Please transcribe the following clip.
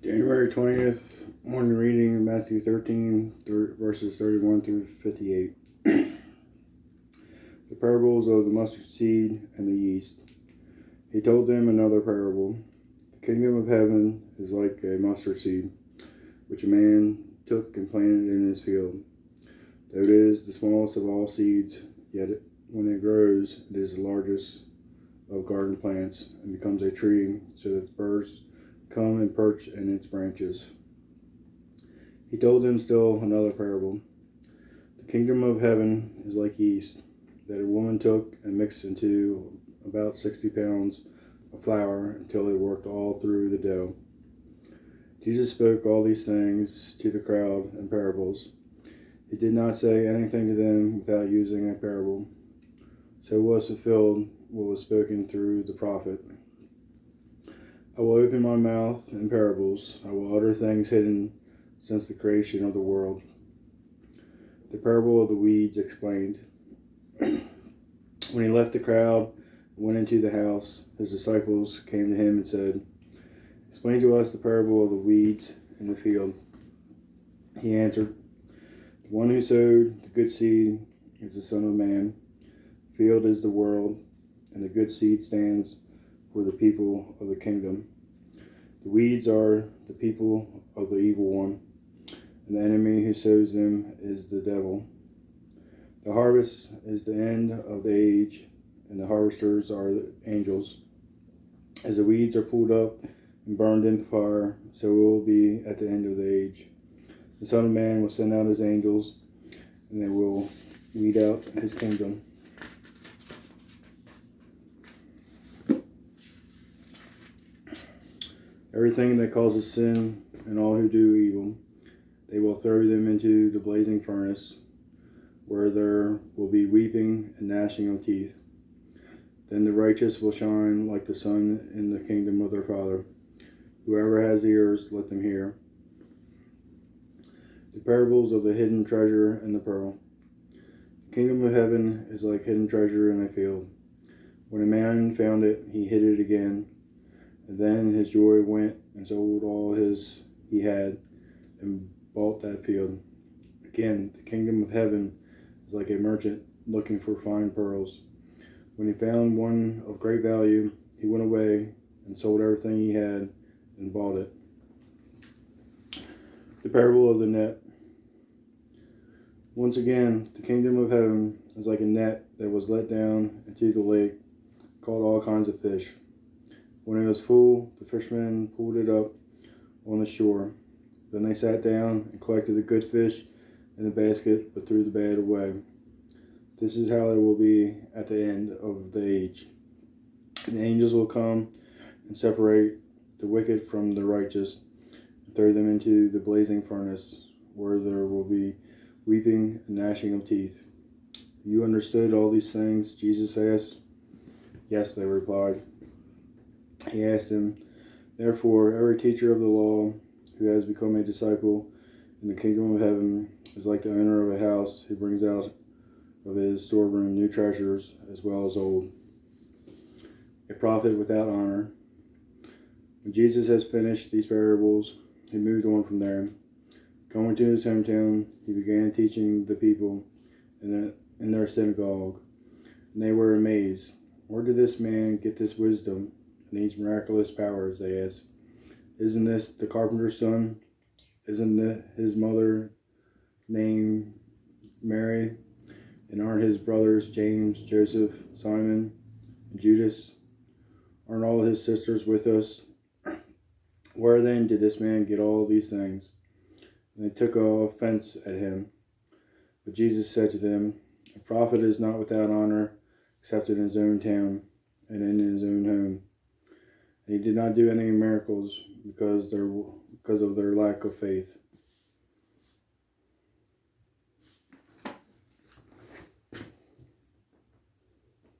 January 20th, morning reading, Matthew 13, verses 31 through 58. The parables of the mustard seed and the yeast. He told them another parable. The kingdom of heaven is like a mustard seed, which a man took and planted in his field. Though it is the smallest of all seeds, yet when it grows, it is the largest of garden plants and becomes a tree, so that the birds come and perch in its branches. He told them still another parable. The kingdom of heaven is like yeast that a woman took and mixed into about 60 pounds of flour until it worked all through the dough. Jesus spoke all these things to the crowd in parables. He did not say anything to them without using a parable. So was fulfilled what was spoken through the prophet. I will open my mouth in parables. I will utter things hidden since the creation of the world. The parable of the weeds explained. When he left the crowd and went into the house, his disciples came to him and said, "Explain to us the parable of the weeds in the field." He answered, "The one who sowed the good seed is the Son of Man. The field is the world, and the good seed stands for the people of the kingdom. The weeds are the people of the evil one, and the enemy who sows them is the devil. The harvest is the end of the age, and the harvesters are the angels. As the weeds are pulled up and burned in fire, so it will be at the end of the age. The Son of Man will send out his angels, and they will weed out his kingdom. Everything that causes sin and all who do evil, they will throw them into the blazing furnace, where there will be weeping and gnashing of teeth. Then the righteous will shine like the sun in the kingdom of their Father. Whoever has ears, let them hear." The parables of the hidden treasure and the pearl. The kingdom of heaven is like hidden treasure in a field. When a man found it, he hid it again. And then his joy went and sold all he had and bought that field. Again, the kingdom of heaven is like a merchant looking for fine pearls. When he found one of great value, he went away and sold everything he had and bought it. The parable of the net. Once again, the kingdom of heaven is like a net that was let down into the lake, caught all kinds of fish. When it was full, the fishermen pulled it up on the shore. Then they sat down and collected the good fish in the basket, but threw the bad away. This is how it will be at the end of the age. The angels will come and separate the wicked from the righteous, and throw them into the blazing furnace, where there will be weeping and gnashing of teeth. "You understood all these things?" Jesus asked. "Yes," they replied. He asked them, "Therefore, every teacher of the law who has become a disciple in the kingdom of heaven is like the owner of a house who brings out of his storeroom new treasures as well as old." A prophet without honor. When Jesus has finished these parables, he moved on from there. Going to his hometown, he began teaching the people in their synagogue, and they were amazed. "Where did this man get this wisdom and these miraculous powers?" they asked. "Isn't this the carpenter's son? Isn't his mother named Mary? And aren't his brothers James, Joseph, Simon, and Judas? Aren't all his sisters with us? Where then did this man get all these things?" And they took offense at him. But Jesus said to them, "A prophet is not without honor except in his own town and in his own home." And he did not do any miracles because of their lack of faith.